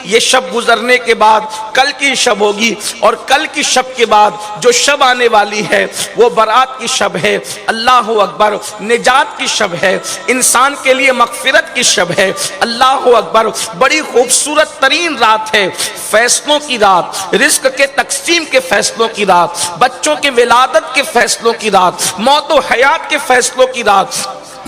یہ شب گزرنے کے بعد کل کی شب ہوگی، اور کل کی شب کے بعد جو شب آنے والی ہے وہ برات کی شب ہے، اللہ اکبر، نجات کی شب ہے، انسان کے لیے مغفرت کی شب ہے، اللہ اکبر، بڑی خوبصورت ترین رات ہے، فیصلوں کی رات، رزق کے تقسیم کے فیصلوں کی رات، بچوں کے ولادت کے فیصلوں کی رات، موت و حیات کے فیصلوں کی رات،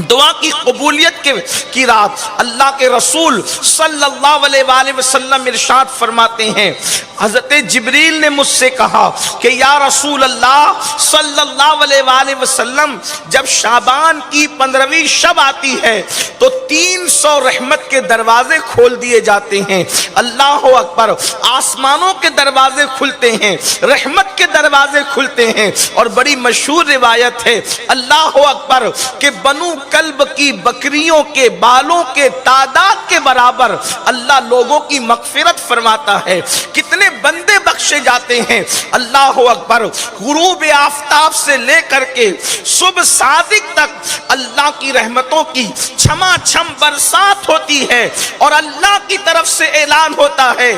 دعا کی قبولیت کی رات۔ اللہ کے رسول صلی اللہ علیہ وآلہ وسلم ارشاد فرماتے ہیں، حضرت جبریل نے مجھ سے کہا کہ یا رسول اللہ صلی اللہ علیہ وآلہ وسلم، جب شعبان کی 15ویں شب آتی ہے تو 300 رحمت کے دروازے کھول دیے جاتے ہیں، اللہ اکبر، آسمانوں کے دروازے کھلتے ہیں، رحمت کے دروازے کھلتے ہیں، اور بڑی مشہور روایت ہے، اللہ اکبر، کہ بنو کلب کی بکریوں کے بالوں کے تعداد کے برابر اللہ لوگوں کی مغفرت فرماتا ہے۔ کتنے بندے بخشے جاتے ہیں، اللہ اکبر، غروب آفتاب سے لے کر کے صبح صادق تک اللہ کی رحمتوں کی چھما چھم برسات ہوتی ہے، اور اللہ کی طرف سے اعلان ہوتا ہے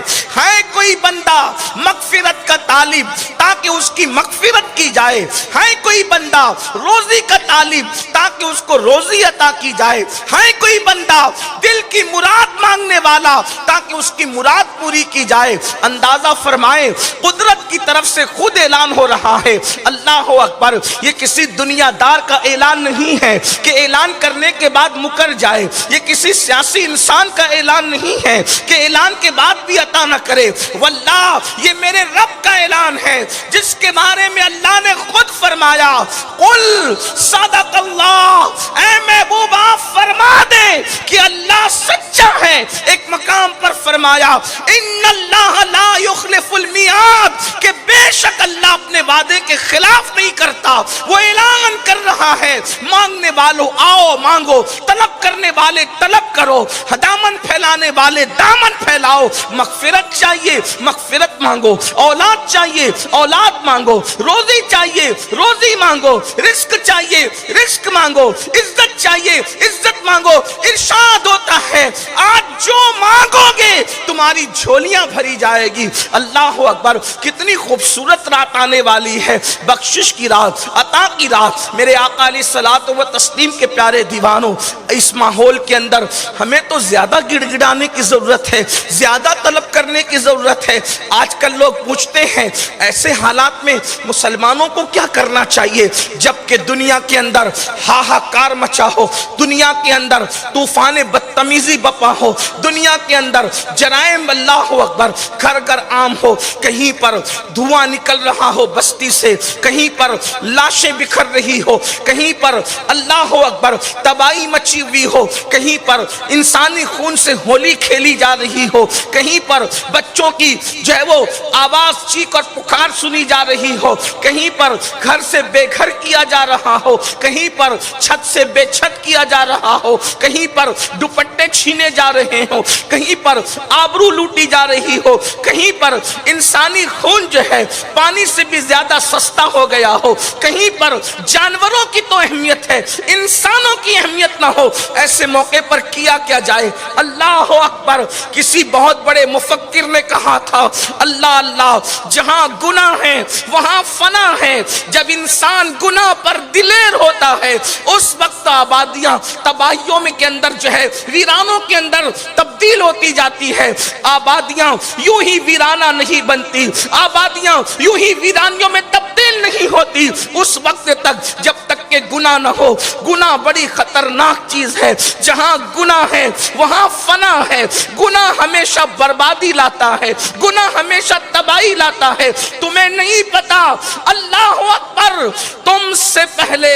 کوئی بندہ مغفرت کا طالب تاکہ اس کی مغفرت کی جائے، ہے کوئی بندہ روزی کا طالب تاکہ اس کو روزی عطا کی جائے، ہے کوئی بندہ دل کی مراد مانگنے والا تاکہ اس کی مراد پوری کی جائے۔ اندازہ فرمائیں، قدرت کی طرف سے خود اعلان ہو رہا ہے، اللہ اکبر، یہ کسی دنیا دار کا اعلان نہیں ہے کہ اعلان کرنے کے بعد مکر جائے، یہ کسی سیاسی انسان کا اعلان نہیں ہے کہ اعلان کے بعد بھی عطا نہ کرے، واللہ یہ میرے رب کا اعلان ہے، جس کے بارے میں اللہ نے خود فرمایا، قل صدق اللہ، اے محبوب آپ فرما دیں کہ اللہ سچا ہے۔ ایک مقام پر فرمایا، ان اللہ لا یخلف المیعاد، کہ بے شک اللہ اپنے وعدے کے خلاف نہیں کرتا۔ وہ اعلان کر رہا ہے، مانگنے والوں آؤ مانگو، طلب کرنے والے طلب کرو، دامن پھیلانے والے دامن پھیلاؤ، مغفرت چاہیے مغفرت مانگو، اولاد چاہیے اولاد مانگو، روزی چاہیے روزی مانگو، رزق چاہیے رزق مانگو، عزت چاہیے عزت مانگو۔ ارشاد ہوتا ہے، آج جو مانگو گے تمہاری جھولیاں بھری جائے گی۔ اللہ اکبر، کتنی خوبصورت رات آنے والی ہے، بخشش کی رات، عطا کی رات۔ میرے آقا علیہ الصلوۃ والتسلیم کے پیارے دیوانوں، اس ماحول کے اندر ہمیں تو زیادہ گڑ گڑانے کی ضرورت ہے، زیادہ طلب کرنے کی ضرورت ہے۔ آج کل لوگ پوچھتے ہیں ایسے حالات میں مسلمانوں کو کیا کرنا چاہیے، جبکہ دنیا کے اندر ہاہاکار مچا ہو، دنیا کے اندر طوفان بدتمیزی بپا ہو، دنیا کے اندر جرائم اللہ اکبر گھر گھر عام ہو، کہیں پر دھواں نکل رہا ہو بستی سے، کہیں پر لاشیں بکھر رہی ہو، کہیں پر اللہ اکبر تباہی مچی ہوئی ہو، کہیں پر انسانی خون سے ہولی کھیلی جا رہی ہو، کہیں پر بچوں کی جو ہے وہ آواز چیخ اور پکار سنی جا رہی ہو، کہیں پر گھر سے بے گھر کیا جا رہا ہو، کہیں پر چھت سے بے چھت کیا جا رہا ہو، کہیں پر دوپٹے چھینے جا رہے ہو، کہیں پر آبرو لوٹی جا رہی ہو، کہیں پر انسانی خون جو ہے پانی سے بھی زیادہ سستا ہو گیا ہو، کہیں پر جانوروں کی تو اہمیت ہے انسانوں کی اہمیت نہ ہو، ایسے موقع پر کیا کیا جائے؟ اللہ اکبر، کسی بہت بڑے مفکر نے کہا تھا، اللہ اللہ، جہاں گناہ ہے وہاں فنا ہے، جب انسان گناہ پر دلیر ہوتا ہے اس وقت آبادیاں تباہیوں میں کے اندر جو ہے ویرانوں کے اندر تبدیل ہوتی جاتی ہے۔ آبادیاں یوں ہی ویرانہ نہیں بنتی، آبادیاں یوں ہی ویرانیوں میں تبدیل نہیں ہوتی اس وقت تک جب تک کہ گناہ نہ ہو۔ گناہ بڑی خطرناک چیز ہے، جہاں گناہ ہے وہاں فنا ہے، گناہ ہمیشہ بربادی لاتا ہے، گناہ ہمیشہ تباہی لاتا ہے۔ تمہیں نہیں پتا، اللہ اکبر، تم سے پہلے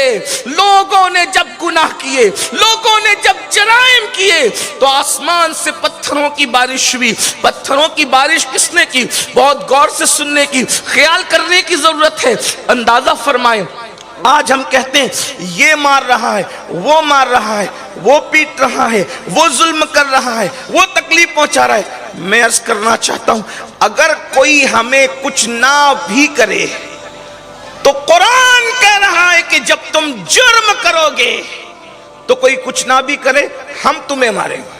لوگوں نے جب گناہ کیے، لوگوں نے جب جرائم کیے تو آسمان سے پتھروں کی بارش ہوئی۔ پتھروں کی بارش کس نے کی؟ بہت غور سے سننے کی، خیال کرنے کی ضرورت ہے۔ اندازہ فرمائیں، آج ہم کہتے ہیں یہ مار رہا ہے، وہ مار رہا ہے، وہ پیٹ رہا ہے، وہ ظلم کر رہا ہے، وہ تکلیف پہنچا رہا ہے۔ میں عرض کرنا چاہتا ہوں، اگر کوئی ہمیں کچھ نہ بھی کرے تو قرآن کہہ رہا ہے کہ جب تم جرم کرو گے تو کوئی کچھ نہ بھی کرے ہم تمہیں ماریں گے،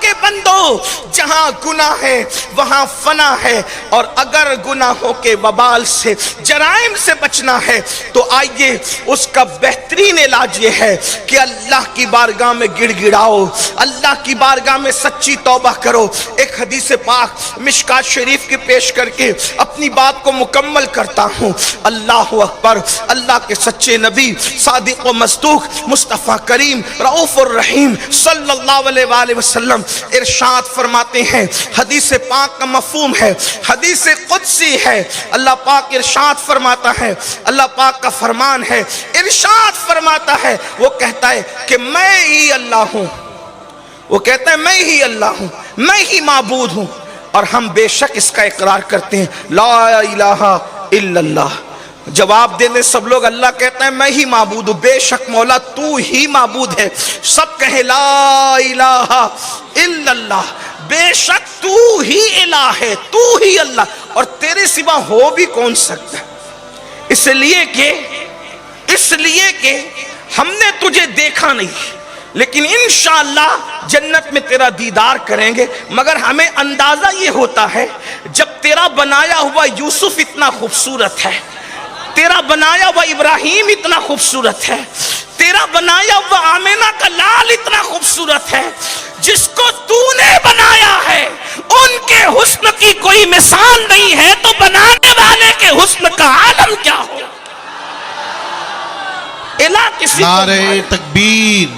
کے بندو جہاں گناہ ہے وہاں فنا ہے، اور اگر گناہوں کے وبال سے جرائم سے بچنا ہے تو آئیے اس کا بہترین علاج یہ ہے کہ اللہ کی بارگاہ میں گڑ گڑاؤ، اللہ کی بارگاہ میں سچی توبہ کرو۔ ایک حدیث پاک مشکات شریف کی پیش کر کے اپنی بات کو مکمل کرتا ہوں۔ اللہ اکبر، اللہ کے سچے نبی صادق و مصدوق مصطفیٰ کریم رؤوف الرحیم صلی اللہ علیہ وآلہ وسلم ارشاد فرماتے ہیں، حدیث پاک کا مفہوم ہے، حدیث قدسی ہے۔ اللہ پاک ارشاد فرماتا ہے، اللہ پاک کا فرمان ہے، ارشاد فرماتا ہے، وہ کہتا ہے کہ میں ہی اللہ ہوں، وہ کہتا ہے میں ہی اللہ ہوں، میں ہی معبود ہوں، اور ہم بے شک اس کا اقرار کرتے ہیں لا الہ الا اللہ۔ جواب دے دیں سب لوگ، اللہ کہتا ہے میں ہی معبود ہوں، بے شک مولا تو ہی معبود ہے۔ سب کہیں لا الہ الا اللہ، بے شک تو ہی الہ ہے، تو ہی اللہ، اور تیرے سوا ہو بھی کون سکتا ہے؟ اس لیے کہ ہم نے تجھے دیکھا نہیں، لیکن انشاءاللہ جنت میں تیرا دیدار کریں گے، مگر ہمیں اندازہ یہ ہوتا ہے جب تیرا بنایا ہوا یوسف اتنا خوبصورت ہے، تیرا بنایا ہوا ابراہیم اتنا خوبصورت ہے، تیرا بنایا ہوا آمینہ کا لال اتنا خوبصورت ہے، جس کو تو نے بنایا ہے ان کے حسن کی کوئی مثال نہیں ہے، تو بنانے والے کے حسن کا عالم کیا ہو؟ الہ کسی کو نعرہ تکبیر،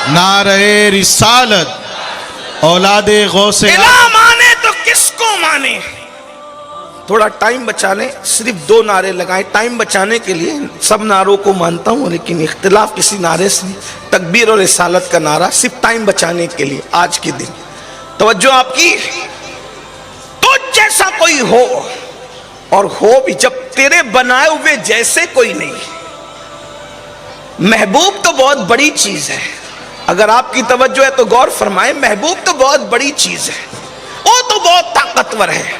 نعرہ رسالت، اولاد غوث الہ مانے تو کس کو مانے؟ تھوڑا ٹائم بچا لیں، صرف 2 نعرے لگائیں ٹائم بچانے کے لیے۔ سب نعروں کو مانتا ہوں لیکن اختلاف کسی نعرے سے نہیں، تکبیر اور رسالت کا نعرہ صرف ٹائم بچانے کے لیے آج کے دن۔ توجہ آپ کی، تجھ جیسا کوئی ہو، اور ہو بھی جب تیرے بنائے ہوئے جیسے کوئی نہیں۔ محبوب تو بہت بڑی چیز ہے، اگر آپ کی توجہ ہے تو غور فرمائیں، محبوب تو بہت بڑی چیز ہے، وہ تو بہت طاقتور ہے۔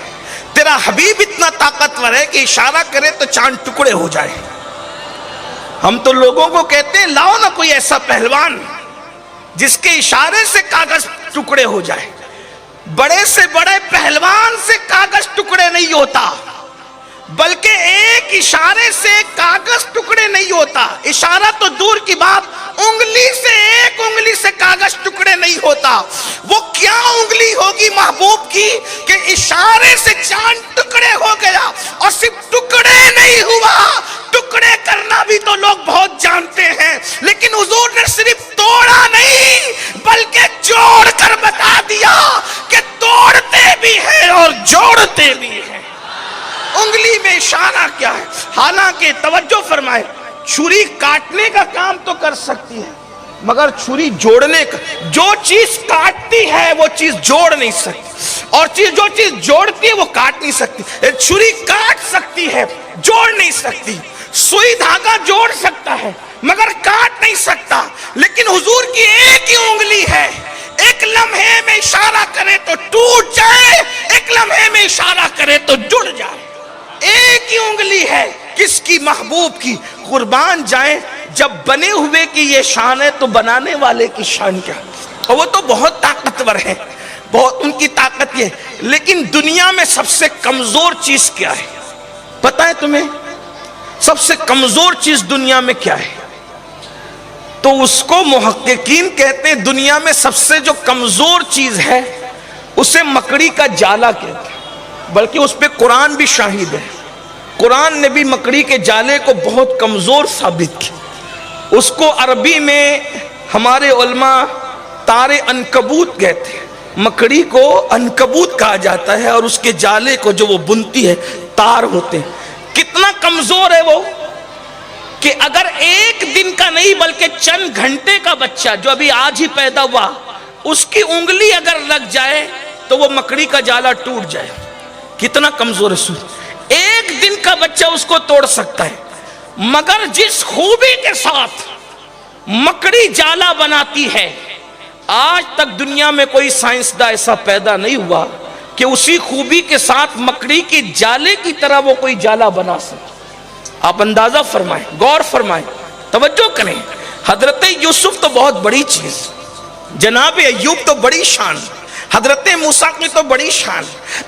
تیرا حبیب اتنا طاقتور ہے کہ اشارہ کرے تو چاند ٹکڑے ہو جائے۔ ہم تو لوگوں کو کہتے ہیں لاؤ نا کوئی ایسا پہلوان جس کے اشارے سے کاغذ ٹکڑے ہو جائے۔ بڑے سے بڑے پہلوان سے کاغذ ٹکڑے نہیں ہوتا، بلکہ ایک اشارے سے کاغذ ٹکڑے نہیں ہوتا۔ اشارہ تو دور کی بات، انگلی سے ایک انگلی سے کاغذ ٹکڑے نہیں ہوتا۔ وہ کیا انگلی ہوگی محبوب کی کہ اشارے سے چاند ٹکڑے ہو گیا، اور صرف ٹکڑے نہیں ہوا، ٹکڑے کرنا بھی تو لوگ بہت جانتے ہیں، لیکن حضور نے صرف توڑا نہیں بلکہ جوڑ کر بتا دیا کہ توڑتے بھی ہیں اور جوڑتے بھی ہیں۔ انگلی میں اشارہ کیا ہے؟ حالانکہ توجہ فرمائے، چھری کاٹنے کا کام تو کر سکتی ہے، مگر چھری جوڑنے کا، جو چیز کاٹتی ہے وہ چیز جوڑ نہیں سکتی، اور جو چیز جوڑتی ہے وہ کاٹ نہیں سکتی۔ چھری کاٹ سکتی ہے، جوڑ نہیں سکتی۔ سوئی دھاگا جوڑ سکتا ہے مگر کاٹ نہیں سکتا، لیکن حضور کی ایک ہی انگلی ہے، ایک لمحے میں اشارہ کرے تو ٹوٹ جائے، ایک لمحے میں اشارہ کرے تو جڑ جائے۔ ایک ہی انگلی ہے، کس کی؟ محبوب کی۔ قربان جائیں، جب بنے ہوئے کی یہ شان ہے تو بنانے والے کی شان کیا؟ اور وہ تو بہت طاقتور ہے، بہت ان کی طاقت یہ ہے، لیکن دنیا میں سب سے کمزور چیز کیا ہے پتہ ہے تمہیں؟ سب سے کمزور چیز دنیا میں کیا ہے؟ تو اس کو محققین کہتے ہیں دنیا میں سب سے جو کمزور چیز ہے اسے مکڑی کا جالا کہتے ہیں، بلکہ اس پہ قرآن بھی شاہد ہے۔ قرآن نے بھی مکڑی کے جالے کو بہت کمزور ثابت کیا۔ اس کو عربی میں ہمارے علماء تار عنکبوت کہتے ہیں، مکڑی کو عنکبوت کہا جاتا ہے، اور اس کے جالے کو جو وہ بنتی ہے تار ہوتے ہیں۔ کتنا کمزور ہے وہ کہ اگر ایک دن کا نہیں بلکہ چند گھنٹے کا بچہ جو ابھی آج ہی پیدا ہوا، اس کی انگلی اگر لگ جائے تو وہ مکڑی کا جالا ٹوٹ جائے۔ کتنا کمزور ہے سورج، ایک دن کا بچہ اس کو توڑ سکتا ہے، مگر جس خوبی کے ساتھ مکڑی جالا بناتی ہے، آج تک دنیا میں کوئی سائنسداں ایسا پیدا نہیں ہوا کہ اسی خوبی کے ساتھ مکڑی کے جالے کی طرح وہ کوئی جالا بنا سکے۔ آپ اندازہ فرمائیں، غور فرمائیں، توجہ کریں۔ حضرت یوسف تو بہت بڑی چیز، جناب ایوب تو بڑی شان، حضرت موسیٰ کی تو بڑی شان،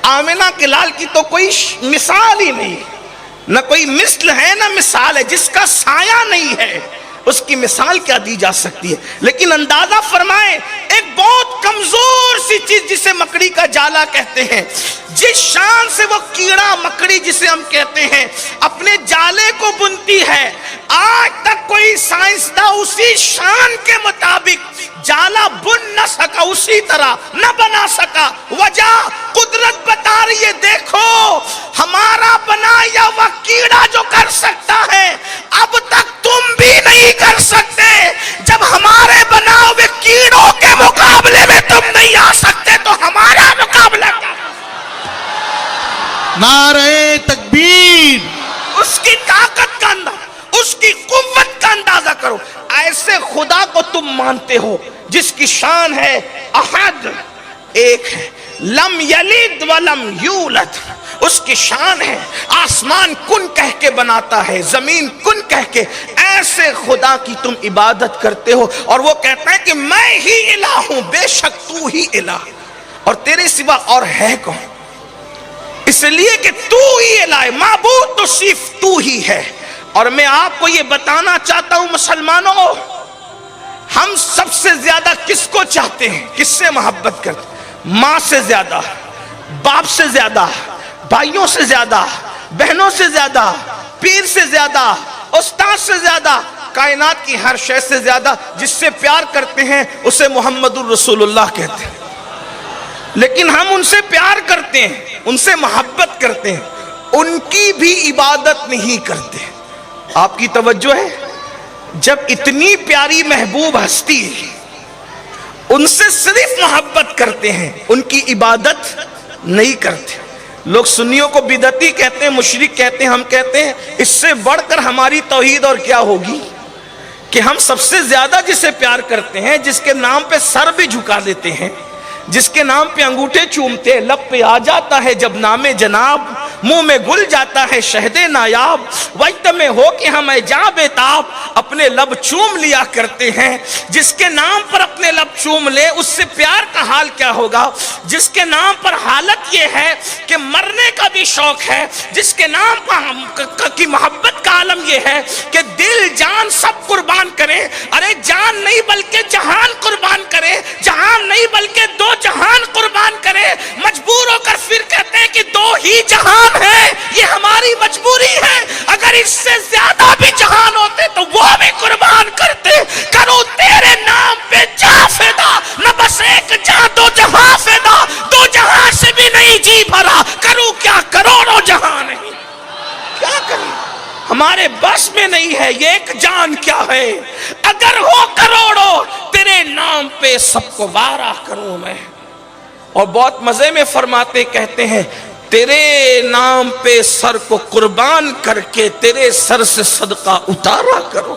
آمنہ کے لال کی تو کوئی مثال ہی نہیں، نہ کوئی مثل ہے نہ مثال ہے، جس کا سایہ نہیں ہے اس کی مثال کیا دی جا سکتی ہے۔ لیکن اندازہ فرمائیں ایک بہت کمزور سی چیز جسے مکڑی کا جالا کہتے ہیں، جس شان سے وہ کیڑا مکڑی جسے ہم کہتے ہیں اپنے جالے کو بنتی ہے، آج تک کوئی سائنسداں اسی شان کے مطابق جالا بن نہ سکا، اسی طرح نہ بنا سکا۔ وجہ قدرت بتا رہی ہے، دیکھو ہمارا بنایا وہ کیڑا جو کر سکتا ہے اب تک تم بھی نہیں کر سکتے، جب ہمارے بنائے ہوئے کیڑوں کے مقابلے میں تم نہیں آ سکتے تو ہمارا مقابلہ کیا؟ نعرہ تکبیر، اس کی طاقت کا اندازہ، اس کی قوت کا اندازہ کرو۔ ایسے خدا کو تم مانتے ہو جس کی شان ہے احد، ایک ہے، لم یلد ولم یولد، اس کی شان ہے آسمان کن کہہ کے بناتا ہے، زمین کن کہہ کے، ایسے خدا کی تم عبادت کرتے ہو، اور وہ کہتا ہے کہ میں ہی الہ ہوں، بے شک تو ہی الہ، اور تیرے سوا اور ہے کون؟ اس لیے کہ تو ہی الہ ہے، معبود تو صرف تو ہی ہے۔ اور میں آپ کو یہ بتانا چاہتا ہوں مسلمانوں، ہم سب سے زیادہ کس کو چاہتے ہیں، کس سے محبت کرتے ہیں؟ ماں سے زیادہ، باپ سے زیادہ، بھائیوں سے زیادہ، بہنوں سے زیادہ، پیر سے زیادہ، استاد سے زیادہ، کائنات کی ہر شے سے زیادہ جس سے پیار کرتے ہیں اسے محمد الرسول اللہ کہتے ہیں۔ لیکن ہم ان سے پیار کرتے ہیں، ان سے محبت کرتے ہیں، ان کی بھی عبادت نہیں کرتے۔ آپ کی توجہ ہے؟ جب اتنی پیاری محبوب ہستی ان سے صرف محبت کرتے ہیں، ان کی عبادت نہیں کرتے۔ لوگ سنیوں کو بدعتی کہتے ہیں، مشرک کہتے ہیں، ہم کہتے ہیں اس سے بڑھ کر ہماری توحید اور کیا ہوگی کہ ہم سب سے زیادہ جسے پیار کرتے ہیں، جس کے نام پہ سر بھی جھکا دیتے ہیں، جس کے نام پہ انگوٹھے چومتے ہیں، لب پہ آ جاتا ہے جب نام جناب، منہ میں گل جاتا ہے شہد نایاب، وقت میں ہو کہ ہم جاں بےتاب اپنے لب چوم لیا کرتے ہیں۔ جس کے نام پر اپنے لب چوم لے اس سے پیار کا حال کیا ہوگا؟ جس کے نام پر حالت یہ ہے کہ مرنے کا بھی شوق ہے، جس کے نام پر کی محبت کا عالم یہ ہے کہ دل جان سب قربان کرے، ارے جان نہیں بلکہ جہان قربان کرے، جہان نہیں بلکہ دو جہان قربان کرے، مجبور ہو کر پھر کہتے ہیں کہ دو ہی جہان ہے، یہ ہماری مجبوری ہے، اگر اس سے زیادہ بھی جہان ہوتے تو وہ بھی قربان کرتے۔ کرو تیرے نام پہ جہاں فدا، نہ بس ایک جہاں دو جہاں فدا، دو جہاں سے بھی نہیں جی بھرا، کروں کیا کروڑوں جہاں نہیں، کیا کریں ہمارے بس میں نہیں ہے، یہ ایک جان کیا ہے، اگر ہو کروڑوں تیرے نام پہ سب کو بارہ کروں میں۔ اور بہت مزے میں فرماتے کہتے ہیں تیرے نام پہ سر کو قربان کر کے تیرے سر سے صدقہ اتارا کرو۔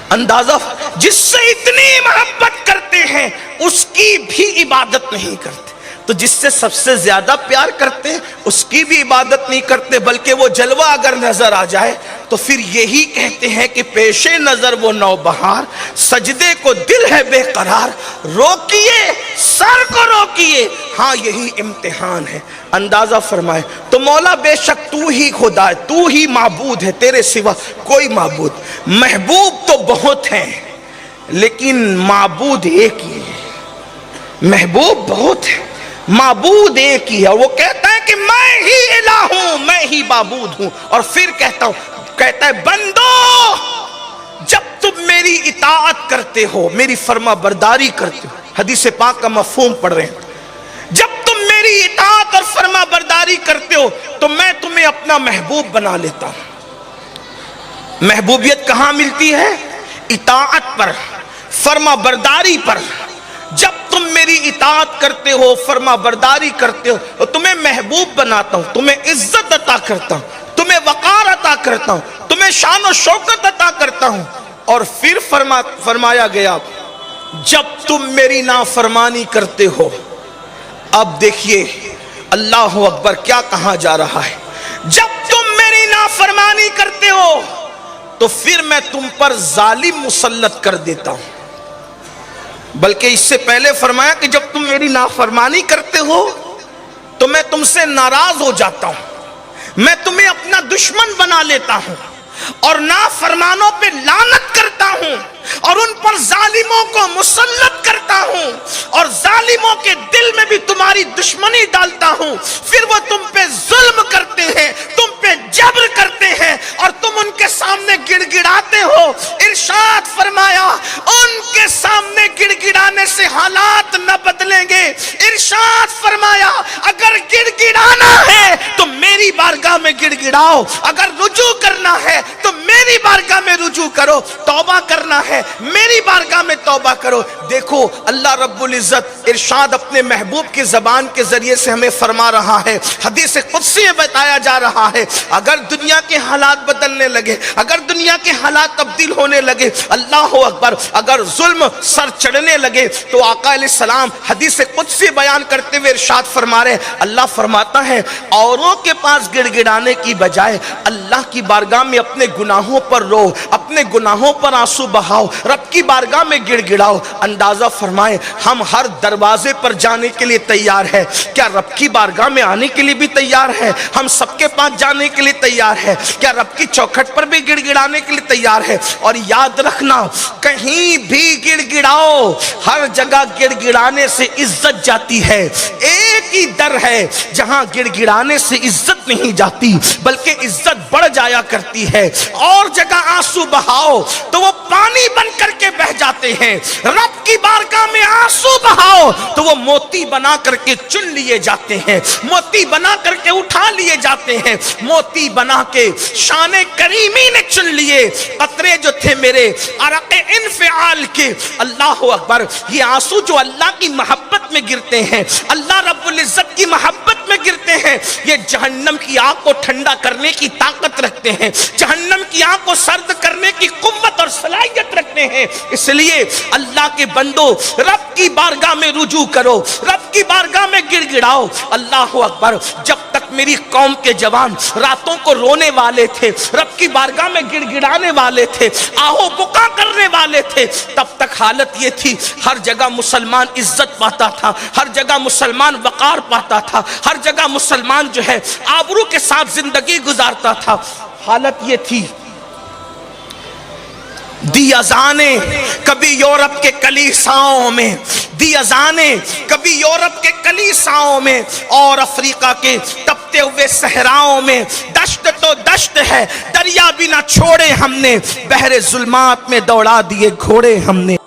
اندازہ جس سے اتنی محبت کرتے ہیں اس کی بھی عبادت نہیں کرتے، تو جس سے سب سے زیادہ پیار کرتے ہیں اس کی بھی عبادت نہیں کرتے، بلکہ وہ جلوہ اگر نظر آ جائے تو پھر یہی کہتے ہیں کہ پیش نظر وہ نوبہار، سجدے کو دل ہے بے قرار، روکیے سر کو روکیے، ہاں یہی امتحان ہے۔ اندازہ فرمائے تو مولا بے شک تو ہی خدا ہے، تو ہی معبود ہے، تیرے سوا کوئی معبود، محبوب تو بہت ہیں لیکن معبود ایک ہی ہے، محبوب بہت ہے معبود ایک ہی ہے، اور وہ کہتا ہے کہ میں ہی الہ ہوں، میں ہی معبود ہوں، اور پھر کہتا ہے بندو جب تم میری اطاعت کرتے ہو، میری فرما برداری کرتے ہو، حدیث پاک کا مفہوم پڑھ رہے ہیں، جب تم میری اطاعت اور فرما برداری کرتے ہو تو میں تمہیں اپنا محبوب بنا لیتا ہوں۔ محبوبیت کہاں ملتی ہے؟ اطاعت پر، فرما برداری پر۔ جب تم میری اطاعت کرتے ہو، فرما برداری کرتے ہو، تو تمہیں محبوب بناتا ہوں، تمہیں عزت عطا کرتا ہوں، تمہیں وقار عطا کرتا ہوں، تمہیں شان و شوکت عطا کرتا ہوں۔ اور پھر فرمایا گیا جب تم میری نافرمانی کرتے ہو، اب دیکھیے اللہ اکبر کیا کہا جا رہا ہے، جب تم میری نافرمانی کرتے ہو تو پھر میں تم پر ظالم مسلط کر دیتا ہوں۔ بلکہ اس سے پہلے فرمایا کہ جب تم میری نافرمانی کرتے ہو تو میں تم سے ناراض ہو جاتا ہوں، میں تمہیں اپنا دشمن بنا لیتا ہوں اور نافرمانوں پہ لعنت کرتا ہوں اور ان پر ظالموں کو مسلط کرتا ہوں اور ظالموں کے دل میں بھی تمہاری دشمنی ڈالتا ہوں، پھر وہ تم پہ ظلم کرتے ہیں، تم پہ جبر کرتے ہیں اور تم ان کے سامنے گڑ گڑاتے ہو۔ ارشاد فرمایا ان کے سامنے گڑ گڑانے سے حالات نہ بدلیں گے۔ ارشاد فرمایا اگر گڑ گڑانا ہے تو میری بارگاہ میں گڑ گڑاؤ، اگر رجوع کرنا ہے تو میری بارگاہ میں رجوع کرو، توبہ کرنا ہے میری بارگاہ میں توبہ کرو۔ دیکھو اللہ رب العزت ارشاد اپنے محبوب کی زبان کے ذریعے سے ہمیں فرما رہا ہے، حدیث قدسی میں بتایا جا رہا ہے اگر دنیا کے حالات بدلنے لگے، اگر دنیا کے حالات تبدیل ہونے لگے، اللہ اکبر، اگر ظلم سر چڑھنے لگے تو آقا علیہ السلام حدیث قدسی بیان کرتے ہوئے ارشاد فرما رہے، اللہ فرماتا ہے اوروں کے پاس گڑ گڑانے کی بجائے اللہ کی بارگاہ میں اپنے گناہوں پر رو، اپنے گناہوں پر آنسو بہاؤ، رب کی بارگاہ میں گڑ گڑاؤ۔ اندازہ فرمائیں ہم ہر دروازے پر جانے کے لیے تیار ہے، کیا رب کی بارگاہ میں آنے کے لیے بھی تیار ہے؟ ہم سب کے پاس جانے کے لیے تیار ہے، کیا رب کی چوکھٹ پر بھی گڑ گڑانے کے لیے تیار ہے؟ اور یاد رکھنا کہیں بھی گڑ گڑاؤ، ہر جگہ گڑ گڑانے سے عزت جاتی ہے، ایک ہی در ہے جہاں گڑ گڑانے سے عزت نہیں جاتی بلکہ عزت بڑھ جایا کرتی ہے۔ اور جگہ آنسو بہاؤ تو وہ پانی بن کر کے بہ جاتے ہیں، رب کی بارگاہ میں آنسو بہاؤ تو وہ موتی بنا کر کے چن لیے جاتے ہیں، موتی بنا کر کے اٹھا لیے جاتے ہیں، موتی بنا کے شان کریمی نے چن لیے۔ قطرے جو تھے میرے عرق انفعال کے، اللہ اکبر، یہ آنسو جو اللہ کی محبت میں گرتے ہیں، اللہ رب العزت کی محبت میں گرتے ہیں، یہ جہنم کی آگ کو ٹھنڈا کرنے کی طاقت رکھتے ہیں، جہنم کی آگ کو سرد کرنے کی قوت اور صلاحیت رکھتے ہیں۔ اس لیے اللہ کے بندو رب کی بارگاہ میں رجوع کرو، رب کی بارگاہ میں گڑ گڑاؤ۔ اللہ اکبر، جب تک میری قوم کے جوان راتوں کو رونے والے تھے، رب کی بارگاہ میں گڑ گڑانے والے تھے، آہو بکا کرنے والے تھے، تب تک حالت یہ تھی ہر جگہ مسلمان عزت پاتا تھا، ہر جگہ مسلمان وقار پاتا تھا، ہر جگہ مسلمان جو ہے آبرو کے ساتھ زندگی گزارتا تھا۔ حالت یہ تھی دی اذانیں کبھی یورپ کے کلیساؤں میں، دی اذانیں کبھی یورپ کے کلیساؤں میں اور افریقہ کے تپتے ہوئے صحراؤں میں، دشت تو دشت ہے، دریا بھی نہ چھوڑے ہم نے، بحر ظلمات میں دوڑا دیے گھوڑے ہم نے۔